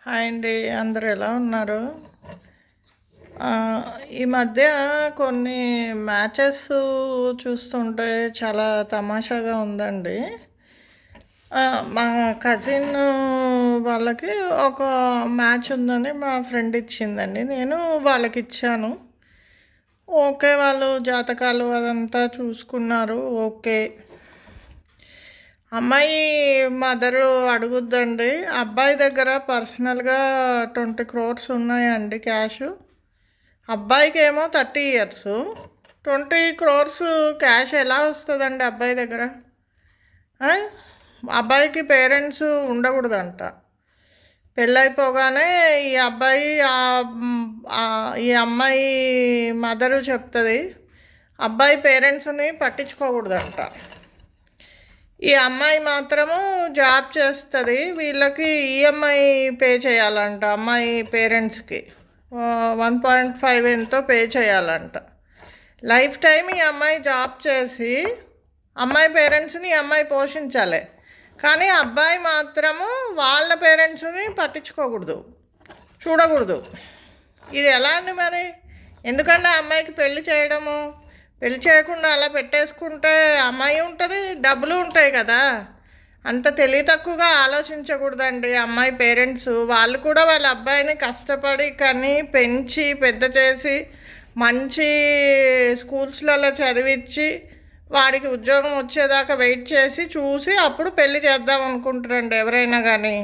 Hi అండి. అందరూ ఎలా ఉన్నారు? ఈ మధ్య కొన్ని మ్యాచెస్ చూస్తుంటే చాలా తమాషాగా ఉందండి. మా కజిన్ వాళ్ళకి ఒక మ్యాచ్ ఉందని మా ఫ్రెండ్ ఇచ్చిందండి. నేను వాళ్ళకిచ్చాను. ఓకే. వాళ్ళు జాతకాలు అదంతా చూసుకున్నారు. ఓకే. అమ్మాయి మదరు అడుగుద్దండి. అబ్బాయి దగ్గర పర్సనల్‌గా 20 క్రోర్స్ ఉన్నాయండి క్యాషు. అబ్బాయికేమో 30 ఇయర్సు. 20 క్రోర్స్ క్యాష్ ఎలా వస్తదండి అబ్బాయి దగ్గర? ఆ! అబ్బాయికి పేరెంట్స్ ఉండకూడదంట. పెళ్ళైపోగానే ఈ అబ్బాయి ఈ అమ్మాయి మదరు చెప్తది. అబ్బాయి పేరెంట్స్‌ని పట్టించుకోకూడదంట. ఈ అమ్మాయి మాత్రము జాబ్ చేస్తుంది. వీళ్ళకి ఈఎంఐ పే చేయాలంట అమ్మాయి పేరెంట్స్కి. 1.5 ఎంతో పే చేయాలంట. లైఫ్ టైం ఈ అమ్మాయి జాబ్ చేసి అమ్మాయి పేరెంట్స్ని ఈ అమ్మాయి పోషించాలి. కానీ అబ్బాయి మాత్రము వాళ్ళ పేరెంట్స్ని పట్టించుకోకూడదు, చూడకూడదు. ఇది ఎలా అండి మరి? ఎందుకంటే అమ్మాయికి పెళ్లి చేయడము, పెళ్లి చేయకుండా అలా పెట్టేసుకుంటే అమ్మాయి ఉంటుంది, డబ్బులు ఉంటాయి కదా. అంత తెలివి తక్కువగా ఆలోచించకూడదండి అమ్మాయి పేరెంట్స్. వాళ్ళు కూడా వాళ్ళ అబ్బాయిని కష్టపడి కని పెంచి పెద్ద చేసి మంచి స్కూల్స్లలో చదివించి వాడికి ఉద్యోగం వచ్చేదాకా వెయిట్ చేసి చూసి అప్పుడు పెళ్లి చేద్దాం అనుకుంటారండి ఎవరైనా కానీ.